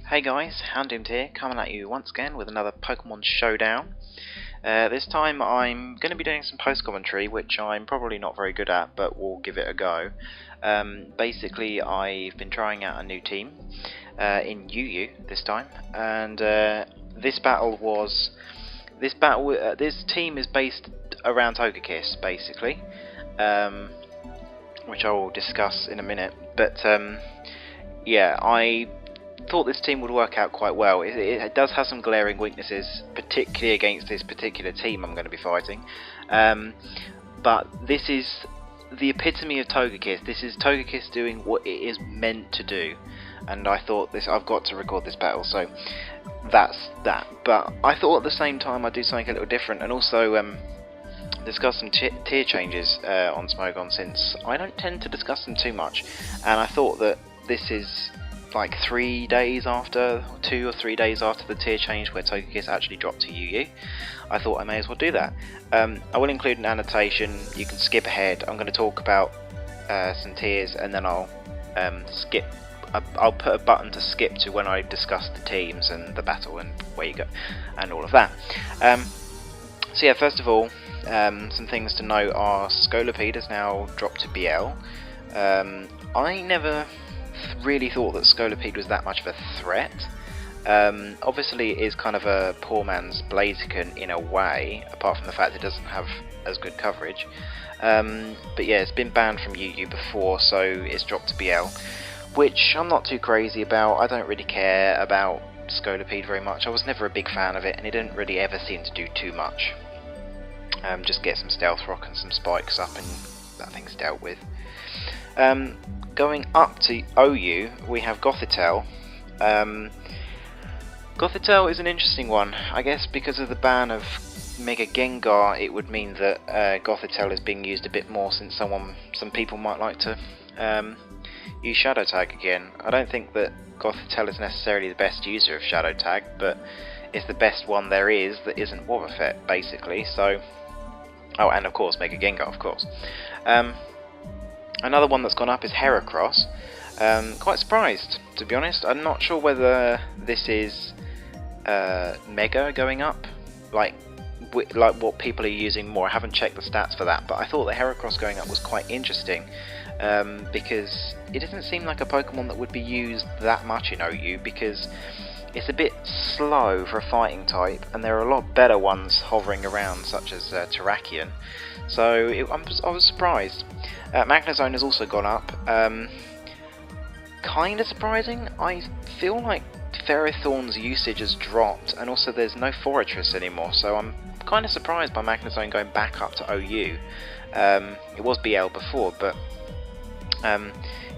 Hey guys, Hounddoomed here, coming at you once again with another Pokémon Showdown. This time I'm going to be doing some post-commentary, which I'm probably not very good at, but we'll give it a go. Basically, I've been trying out a new team in UU this time, and this team is based around Togekiss, basically, which I will discuss in a minute. But yeah, I thought this team would work out quite well. It does have some glaring weaknesses, particularly against this particular team I'm going to be fighting. But this is the epitome of Togekiss. This is Togekiss doing what it is meant to do. And I thought I've got to record this battle, so that's that. But I thought at the same time I'd do something a little different, and also discuss some tier changes on Smeargle, since I don't tend to discuss them too much. And I thought that this is like 3 days after, 2 or 3 days after the tier change where Togekiss actually dropped to UU. I thought I may as well do that. I will include an annotation, you can skip ahead. I'm going to talk about some tiers, and then I'll put a button to skip to when I discuss the teams and the battle and where you go and all of that. So yeah, first of all, some things to note are Scolipede has now dropped to BL. I never really thought that Scolipede was that much of a threat. Obviously it is kind of a poor man's Blaziken in a way, apart from the fact it doesn't have as good coverage. But yeah, it's been banned from UU before, so it's dropped to BL, which I'm not too crazy about. I don't really care about Scolipede very much. I was never a big fan of it, and it didn't really ever seem to do too much. Just get some Stealth Rock and some Spikes up and that thing's dealt with. Going up to OU, we have Gothitelle. Gothitelle is an interesting one. I guess because of the ban of Mega Gengar, it would mean that Gothitelle is being used a bit more, since some people might like to use Shadow Tag again. I don't think that Gothitelle is necessarily the best user of Shadow Tag, but it's the best one there is that isn't Wobbuffet, basically. So, oh, and of course Mega Gengar, of course. Another one that's gone up is Heracross. Quite surprised, to be honest. I'm not sure whether this is Mega going up, like what people are using more. I haven't checked the stats for that, but I thought that Heracross going up was quite interesting, because it doesn't seem like a Pokemon that would be used that much in OU, because it's a bit slow for a fighting type, and there are a lot better ones hovering around, such as Terrakion. So I was surprised. Magnezone has also gone up. Kind of surprising. I feel like Ferrothorn's usage has dropped, and also there's no Forretress anymore, so I'm kind of surprised by Magnezone going back up to OU. It was BL before, but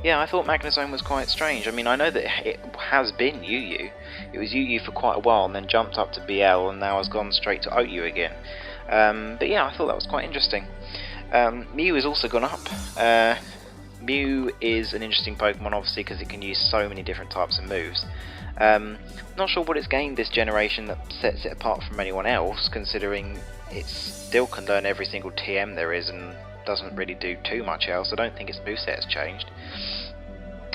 yeah, I thought Magnezone was quite strange. I mean, I know that it has been UU. It was UU for quite a while, and then jumped up to BL, and now has gone straight to OU again. But yeah, I thought that was quite interesting. Mew has also gone up. Mew is an interesting Pokemon, obviously, because it can use so many different types of moves. Not sure what it's gained this generation that sets it apart from anyone else, considering it still can learn every single TM there is and doesn't really do too much else. I don't think its moveset has changed.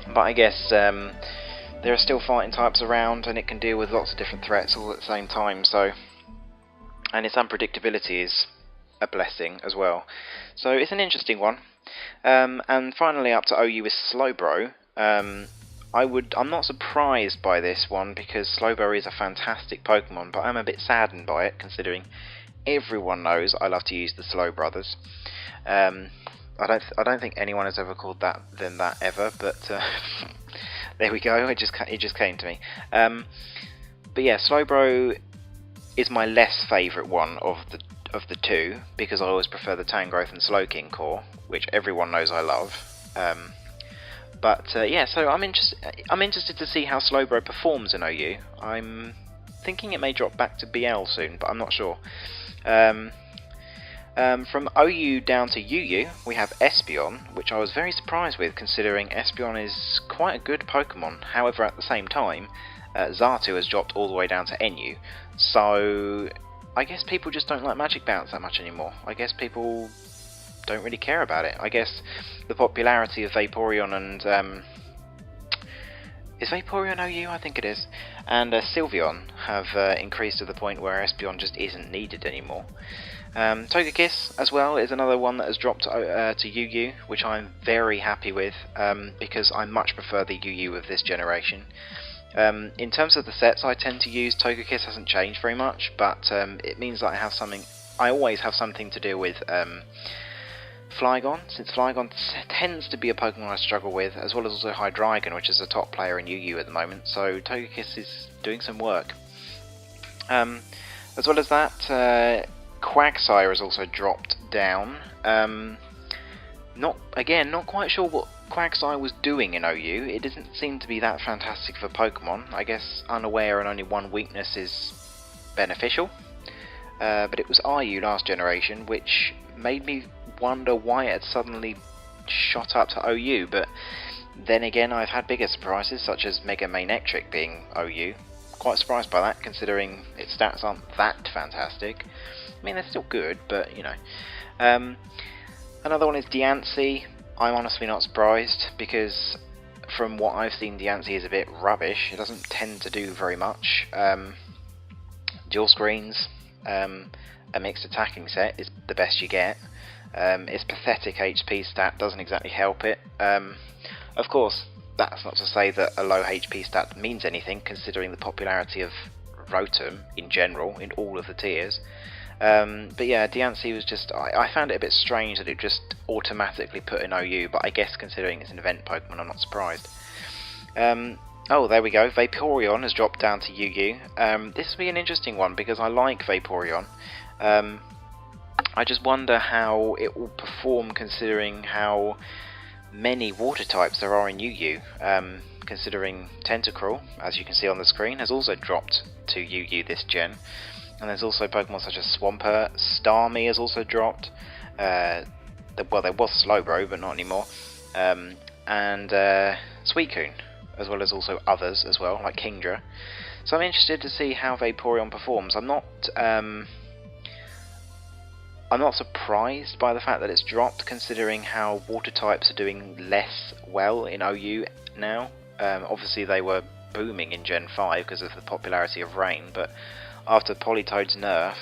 But I guess there are still fighting types around, and it can deal with lots of different threats all at the same time, so... and its unpredictability is a blessing as well. So it's an interesting one. And finally up to OU is Slowbro. I'm not surprised by this one, because Slowbro is a fantastic Pokemon, but I'm a bit saddened by it, considering everyone knows I love to use the Slow Brothers. I don't think anyone has ever called them that ever, but there we go. It just came to me. But yeah, Slowbro is my less favourite one of the two, because I always prefer the Tangrowth and Slowking core, which everyone knows I love. But yeah, so I'm interested to see how Slowbro performs in OU. I'm thinking it may drop back to BL soon, but I'm not sure. From OU down to UU, we have Espeon, which I was very surprised with, considering Espeon is quite a good Pokemon. However, at the same time, Xatu has dropped all the way down to NU, so I guess people just don't like Magic Bounce that much anymore. I guess people don't really care about it. I guess the popularity of Vaporeon and Is Vaporeon OU? I think it is. And Sylveon have increased to the point where Espeon just isn't needed anymore. Togekiss as well is another one that has dropped to UU, which I'm very happy with, because I much prefer the UU of this generation. In terms of the sets I tend to use, Togekiss hasn't changed very much, but it means that I always have something to deal with Flygon, since Flygon tends to be a Pokemon I struggle with, as well as also Hydreigon, which is a top player in UU at the moment, so Togekiss is doing some work. As well as that, Quagsire has also dropped down. Not quite sure what Quagsire was doing in OU. It doesn't seem to be that fantastic for Pokemon. I guess unaware and only one weakness is beneficial. But it was RU last generation, which made me wonder why it had suddenly shot up to OU, but then again I've had bigger surprises, such as Mega Manectric being OU. Quite surprised by that, considering its stats aren't that fantastic. I mean, they're still good, but you know. Another one is Diancie. I'm honestly not surprised, because from what I've seen, Diancie is a bit rubbish. It doesn't tend to do very much. Dual screens, a mixed attacking set is the best you get. Its pathetic HP stat doesn't exactly help it. Of course, that's not to say that a low HP stat means anything, considering the popularity of Rotom in general, in all of the tiers. But yeah, Diancie was just, I found it a bit strange that it just automatically put in OU, but I guess considering it's an event Pokemon, I'm not surprised. Oh, there we go, Vaporeon has dropped down to UU. This will be an interesting one, because I like Vaporeon. I just wonder how it will perform, considering how many water types there are in UU. Considering Tentacruel, as you can see on the screen, has also dropped to UU this gen. And there's also Pokemon such as Swampert. Starmie has also dropped. Well, there was Slowbro, but not anymore. And Suicune, as well as also others as well, like Kingdra. So I'm interested to see how Vaporeon performs. I'm not surprised by the fact that it's dropped, considering how water types are doing less well in OU now. Obviously they were booming in Gen 5 because of the popularity of Rain, but after Politoed's nerf,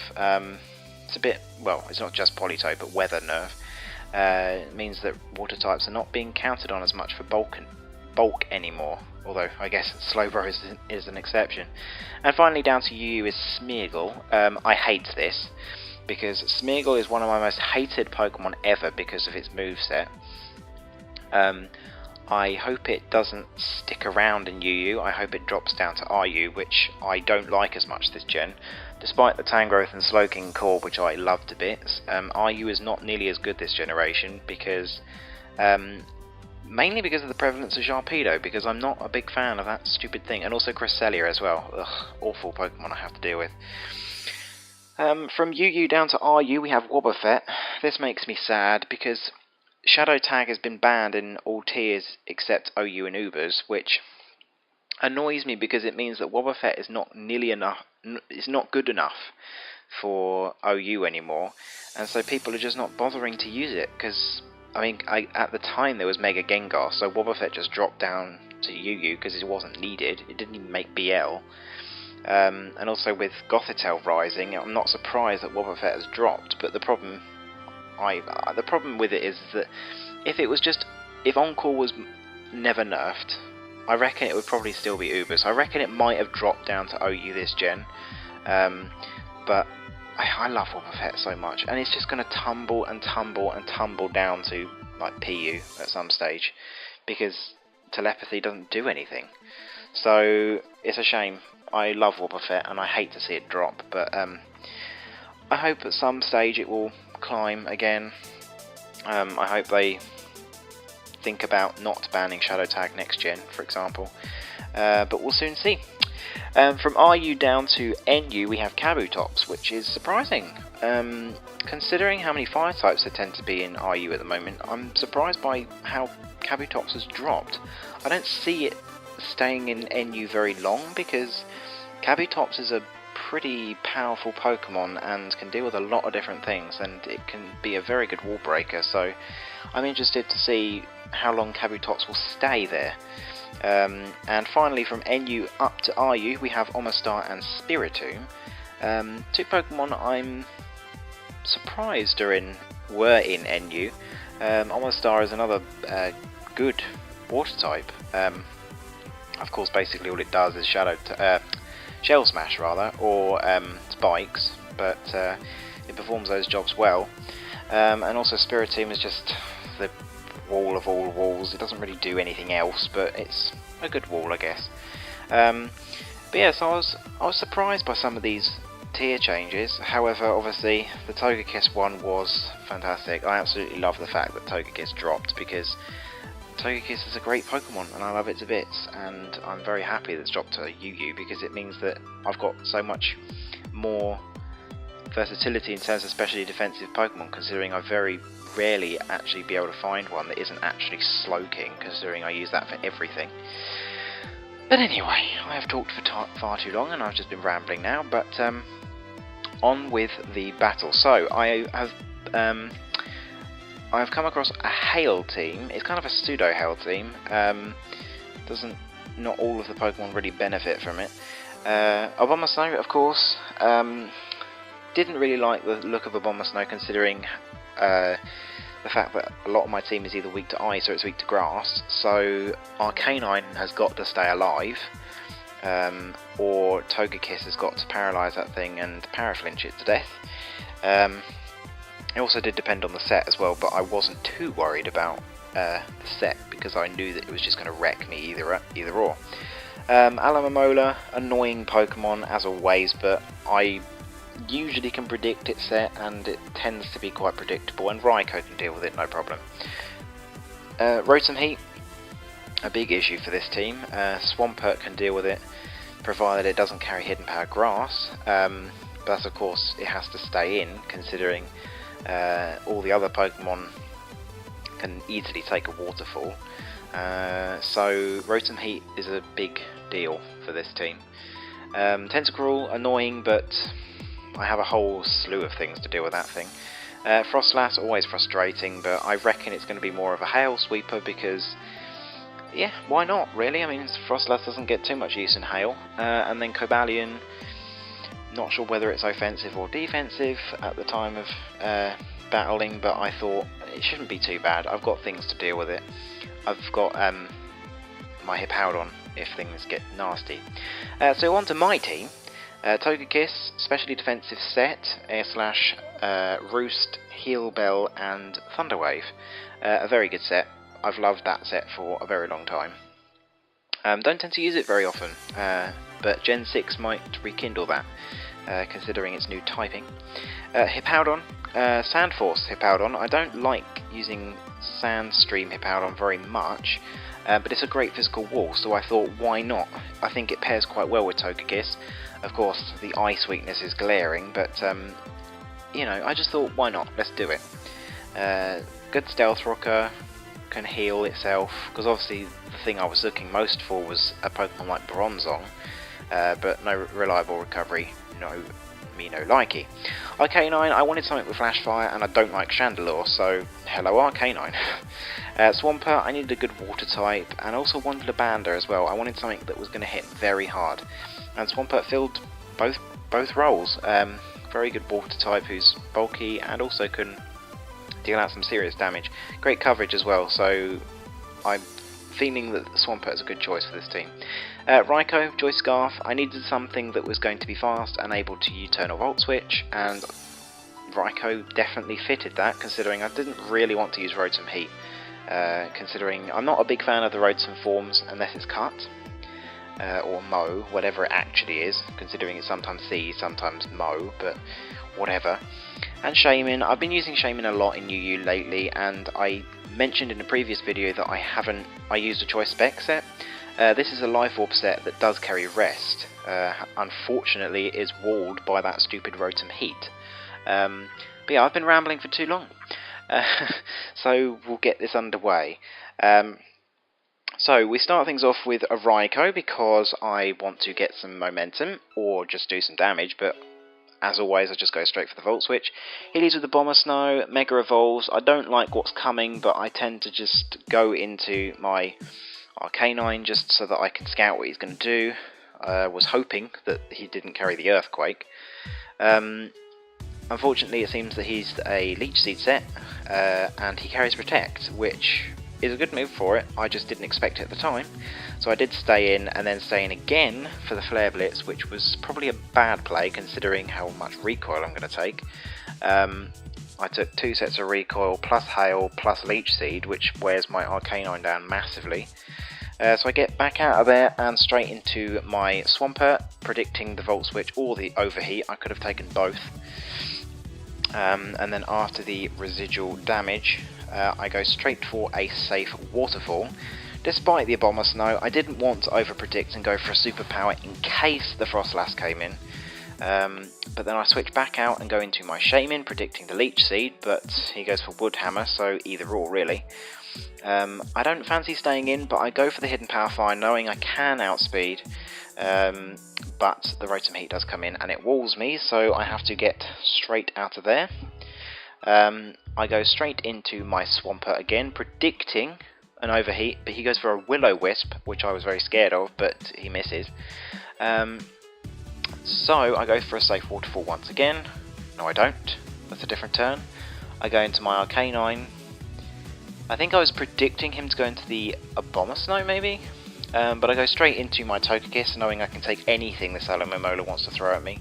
it's a bit, well, it's not just Politoed, but weather nerf. It means that water types are not being counted on as much for bulk anymore, although I guess Slowbro is an exception. And finally down to UU is Smeargle. I hate this, because Smeargle is one of my most hated Pokemon ever because of its moveset. I hope it doesn't stick around in UU. I hope it drops down to RU, which I don't like as much this gen. Despite the Tangrowth and Slowking core, which I love to bits, RU is not nearly as good this generation, because mainly because of the prevalence of Sharpedo, because I'm not a big fan of that stupid thing, and also Cresselia as well. Ugh, awful Pokemon I have to deal with. From UU down to RU we have Wobbuffet. This makes me sad, because Shadow Tag has been banned in all tiers except OU and Ubers, which annoys me because it means that Wobbuffet is not nearly enough. It's not good enough for OU anymore, and so people are just not bothering to use it. Because I mean, at the time there was Mega Gengar, so Wobbuffet just dropped down to UU because it wasn't needed. It didn't even make BL. And also with Gothitelle rising, I'm not surprised that Wobbuffet has dropped, but the problem with it is that if Encore was never nerfed, I reckon it would probably still be Uber. So I reckon it might have dropped down to OU this gen, but I love Wobbuffet so much, and it's just going to tumble and tumble and tumble down to like PU at some stage, because telepathy doesn't do anything. So it's a shame. I love Wobbuffet and I hate to see it drop, but I hope at some stage it will climb again. I hope they think about not banning Shadow Tag next gen, for example, but we'll soon see. From RU down to NU we have Kabutops, which is surprising. Considering how many fire types there tend to be in RU at the moment, I'm surprised by how Kabutops has dropped. I don't see it staying in NU very long, because Kabutops is a pretty powerful Pokemon and can deal with a lot of different things, and it can be a very good wall breaker, so I'm interested to see how long Kabutops will stay there. And finally, from NU up to RU, we have Omastar and Spiritomb. Two Pokemon I'm surprised were in NU. Omastar is another good water type. Of course, basically all it does is Shell Smash rather, or Spikes, but it performs those jobs well. And also Spiritomb is just the wall of all walls. It doesn't really do anything else, but it's a good wall, I guess. But yeah, so I was surprised by some of these tier changes. However, obviously the Togekiss one was fantastic. I absolutely love the fact that Togekiss dropped, because Togekiss is a great Pokemon and I love it to bits, and I'm very happy that it's dropped to UU, because it means that I've got so much more versatility in terms of especially defensive Pokemon, considering I very rarely actually be able to find one that isn't actually Slowking, considering I use that for everything. But anyway, I have talked for far too long and I've just been rambling now, but on with the battle. So I have come across a Hail team. It's kind of a pseudo Hail team. Not all of the Pokemon really benefit from it. Abomasnow, of course. Didn't really like the look of Abomasnow, considering the fact that a lot of my team is either weak to ice or it's weak to grass. So Arcanine has got to stay alive, or Togekiss has got to paralyse that thing and paraflinch it to death. It also did depend on the set as well, but I wasn't too worried about the set, because I knew that it was just going to wreck me either or. Alomomola, annoying Pokemon as always, but I usually can predict its set, and it tends to be quite predictable, and Raikou can deal with it no problem. Rotom Heat, a big issue for this team. Swampert can deal with it, provided it doesn't carry Hidden Power Grass, but of course it has to stay in, considering all the other Pokemon can easily take a waterfall. So Rotom Heat is a big deal for this team. Tentacruel, annoying, but I have a whole slew of things to deal with that thing. Frostlass, always frustrating, but I reckon it's going to be more of a Hail sweeper, because, yeah, why not, really? I mean, Frostlass doesn't get too much use in Hail. And then Cobalion, not sure whether it's offensive or defensive at the time of battling, but I thought it shouldn't be too bad. I've got things to deal with it. I've got my Hippowdon if things get nasty. So on to my team. Togekiss, specially defensive set, Air Slash, Roost, Heal Bell and Thunderwave. A very good set. I've loved that set for a very long time. Don't tend to use it very often, but Gen 6 might rekindle that, considering its new typing. Hippowdon, Sandforce Hippowdon. I don't like using Sandstream Hippowdon very much, but it's a great physical wall, so I thought, why not? I think it pairs quite well with Togekiss. Of course, the ice weakness is glaring, but, you know, I just thought, why not? Let's do it. Good Stealth Rocker, can heal itself, because obviously the thing I was looking most for was a Pokemon like Bronzong, but no reliable recovery, no likey. Arcanine, I wanted something with Flash Fire, and I don't like Chandelure, so hello Arcanine. Swampert, I needed a good water type, and also wanted a Bander as well. I wanted something that was going to hit very hard, and Swampert filled both roles. Very good water type who's bulky and also can deal out some serious damage. Great coverage as well, so I'm feeling that Swampert is a good choice for this team. Raikou, Joy Scarf, I needed something that was going to be fast and able to U-turn or Volt Switch, and Raikou definitely fitted that, considering I didn't really want to use Rotom Heat, considering I'm not a big fan of the Rotom forms unless it's cut, or Mow, whatever it actually is, considering it's sometimes C, sometimes Mow, but whatever. And Shaman, I've been using Shaman a lot in UU lately, and I mentioned in a previous video that I used a Choice Spec set. This is a Life Orb set that does carry Rest. Unfortunately, it is walled by that stupid Rotom Heat. But yeah, I've been rambling for too long. So we'll get this underway. So we start things off with a Raikou, because I want to get some momentum, or just do some damage, but as always I just go straight for the Volt Switch. He leads with the Abomasnow, Mega Evolves. I don't like what's coming, but I tend to just go into my Arcanine just so that I can scout what he's going to do. Was hoping that he didn't carry the Earthquake. Unfortunately, it seems that he's a Leech Seed set, and he carries Protect, which is a good move for it. I just didn't expect it at the time. So I did stay in, and then stay in again for the Flare Blitz, which was probably a bad play considering how much recoil I'm going to take. I took 2 sets of recoil, plus Hail, plus Leech Seed, which wears my Arcanine down massively. So I get back out of there and straight into my Swampert, predicting the Volt Switch or the Overheat. I could have taken both. And then after the residual damage, I go straight for a safe Waterfall. Despite the Abomasnow, I didn't want to over-predict and go for a superpower in case the Frostlass came in. But then I switch back out and go into my Shaman, predicting the Leech Seed, but he goes for Wood Hammer, so either or really. I don't fancy staying in, but I go for the Hidden Power Fire, knowing I can outspeed, but the Rotom Heat does come in and it walls me, so I have to get straight out of there. I go straight into my Swampert again, predicting an Overheat, but he goes for a Will-O-Wisp, which I was very scared of, but he misses. So I go for a safe Waterfall once again. No, I don't. That's a different turn. I go into my Arcanine. I think I was predicting him to go into the Abomasnow maybe, but I go straight into my Togekiss, knowing I can take anything this Alomomola wants to throw at me.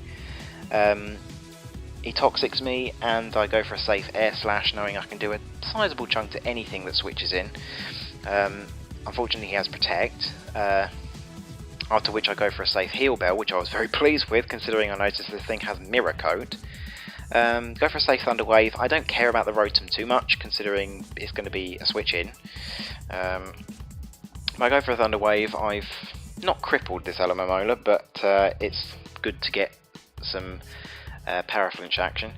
He Toxics me, and I go for a safe Air Slash, knowing I can do a sizable chunk to anything that switches in. Unfortunately he has Protect, after which I go for a safe Heal Bell, which I was very pleased with, considering I noticed this thing has Mirror Coat. Go for a safe Thunder Wave. I don't care about the Rotom too much, considering it's going to be a switch in. If I go for a Thunder Wave, I've not crippled this Alomomola, but it's good to get some Paraflinch action.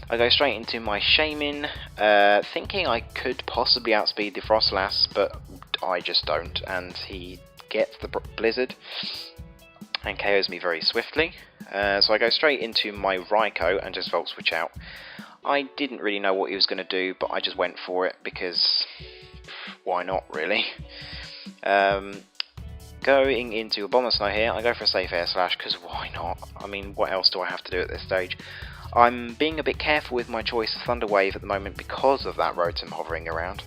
I go straight into my Shaman, thinking I could possibly outspeed the Frostlass, but I just don't, and he gets the Blizzard and KOs me very swiftly. So I go straight into my Raikou and just Volt Switch out. I didn't really know what he was going to do, but I just went for it because why not, really? Going into Abomasnow here, I go for a safe Air Slash because why not? I mean, what else do I have to do at this stage? I'm being a bit careful with my choice of Thunder Wave at the moment because of that Rotom hovering around.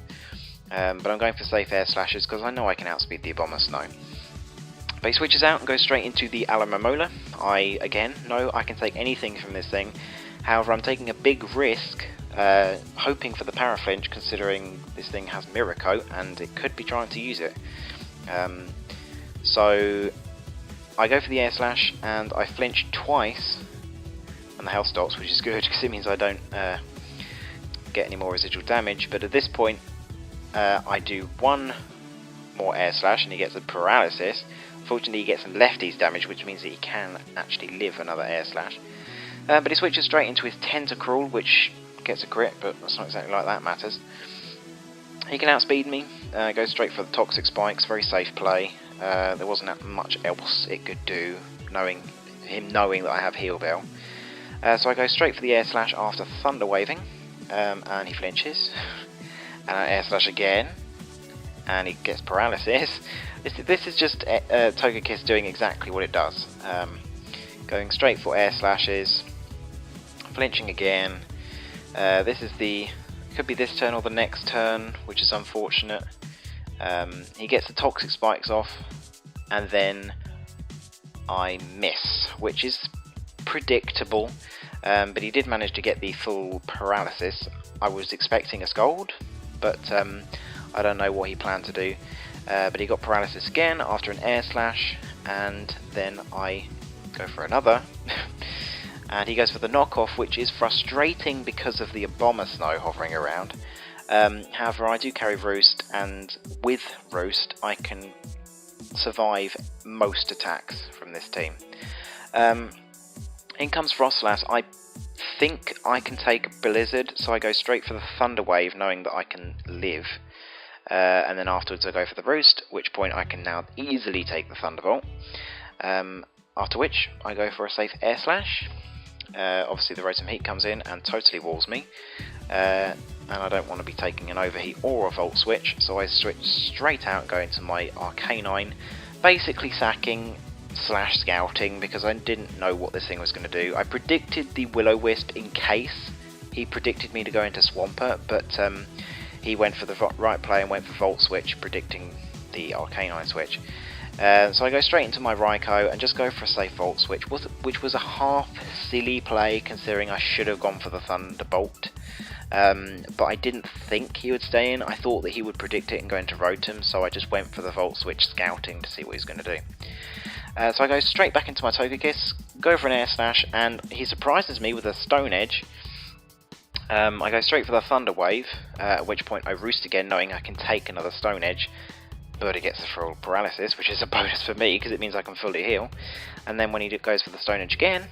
But I'm going for safe Air Slashes because I know I can outspeed the Abomasnow. But he switches out and goes straight into the Alomomola. I, again, know I can take anything from this thing. However, I'm taking a big risk, hoping for the Paraflinch, considering this thing has Mirror Coat and it could be trying to use it. So I go for the Air Slash and I flinch twice and the health stops, which is good because it means I don't get any more residual damage. But at this point I do one more Air Slash and he gets a Paralysis. Unfortunately he gets some lefties damage, which means that he can actually live another Air Slash. But he switches straight into his Tentacruel, which gets a crit, but that's not exactly like that matters. He can outspeed me, goes straight for the Toxic Spikes, very safe play. There wasn't that much else it could do, knowing that I have Heal Bell. So I go straight for the Air Slash after Thunder Waving, and he flinches. And I Air Slash again, and he gets Paralysis. This is just Togekiss doing exactly what it does. Going straight for Air Slashes, flinching again. This is could be this turn or the next turn, which is unfortunate. He gets the Toxic Spikes off, and then I miss, which is predictable. But he did manage to get the full Paralysis. I was expecting a Scold, but I don't know what he planned to do. But he got Paralysis again after an Air Slash, and then I go for another. And he goes for the knockoff, which is frustrating because of the Abomasnow hovering around. However, I do carry Roost, and with Roost I can survive most attacks from this team. In comes Frostlass. I think I can take Blizzard, so I go straight for the Thunder Wave, knowing that I can live. And then afterwards I go for the Roost, at which point I can now easily take the Thunderbolt. After which I go for a safe Air Slash. obviously the Rotom Heat comes in and totally walls me, and I don't want to be taking an Overheat or a Volt Switch, so I switch straight out, go into my Arcanine, basically sacking / scouting because I didn't know what this thing was going to do. I predicted the Will-O-Wisp in case he predicted me to go into Swampert, but he went for the right play and went for Volt Switch, predicting the Arcanine switch. So I go straight into my Raikou and just go for a safe Volt Switch, which was a half silly play considering I should have gone for the Thunderbolt. But I didn't think he would stay in. I thought that he would predict it and go into Rotom, so I just went for the Volt Switch scouting to see what he's going to do. So I go straight back into my Togekiss, go for an Air Slash, and he surprises me with a Stone Edge. I go straight for the Thunder Wave, at which point I roost again knowing I can take another Stone Edge, but it gets the full paralysis, which is a bonus for me because it means I can fully heal. And then when he goes for the Stone Edge again,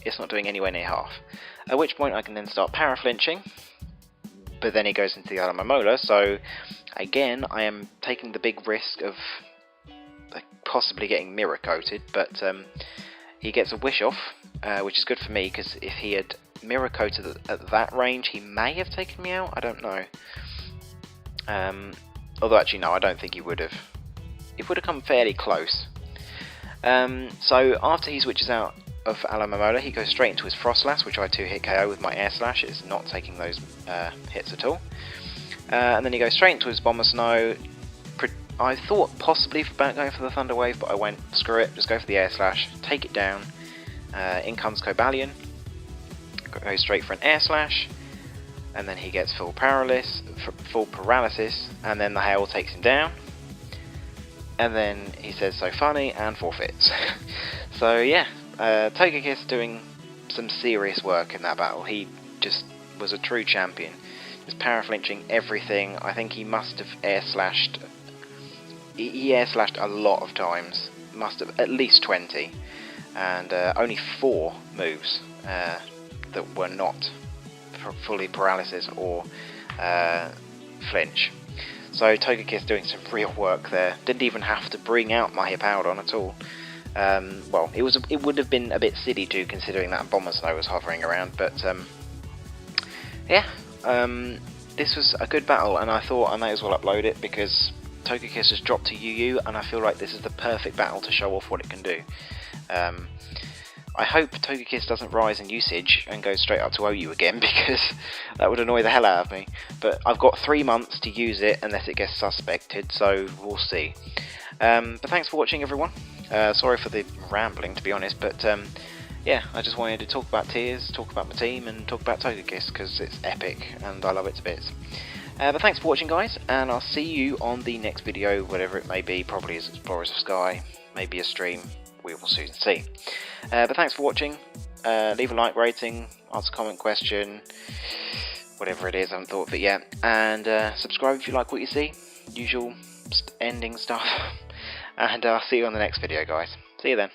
it's not doing anywhere near half. At which point I can then start Paraflinching, but then he goes into the Alomomola, so again I am taking the big risk of possibly getting Mirror Coated, but he gets a Wish Off, which is good for me because if he had Mirror Coated at that range, he may have taken me out. I don't know. Although actually no, I don't think he would have. It would have come fairly close. So after he switches out of Alomomola, he goes straight into his Frostlass, which I 2-hit KO with my Air Slash. It's not taking those hits at all. And then he goes straight into his Bomber Snow. I thought possibly about going for the Thunder Wave, but I went, screw it, just go for the Air Slash, take it down. In comes Cobalion, goes straight for an Air Slash, and then he gets full paralysis, and then the Hail takes him down. And then he says so funny and forfeits. So yeah, Togekiss doing some serious work in that battle. He just was a true champion. Just paraflinching everything. I think he must have air slashed. He air slashed a lot of times. Must have at least 20, and only 4 moves that were not fully paralysis or flinch. So Togekiss doing some real work there. Didn't even have to bring out my Hippowdon at all. Well, it would have been a bit silly too, considering that Bomber Snow was hovering around. But yeah, this was a good battle, and I thought I may as well upload it because Togekiss has dropped to UU, and I feel like this is the perfect battle to show off what it can do. I hope Togekiss doesn't rise in usage and go straight up to OU again, because that would annoy the hell out of me. But I've got 3 months to use it unless it gets suspected, so we'll see. But thanks for watching, everyone. Sorry for the rambling, to be honest, but yeah, I just wanted to talk about Tears, talk about my team, and talk about Togekiss, because it's epic, and I love it to bits. But thanks for watching, guys, and I'll see you on the next video, whatever it may be. Probably as Explorers of Sky, maybe a stream, we will soon see. But thanks for watching. Leave a like, rating, answer a comment, question, whatever it is, I haven't thought of it yet, and subscribe if you like what you see, usual ending stuff, and I'll see you on the next video, guys. See you then.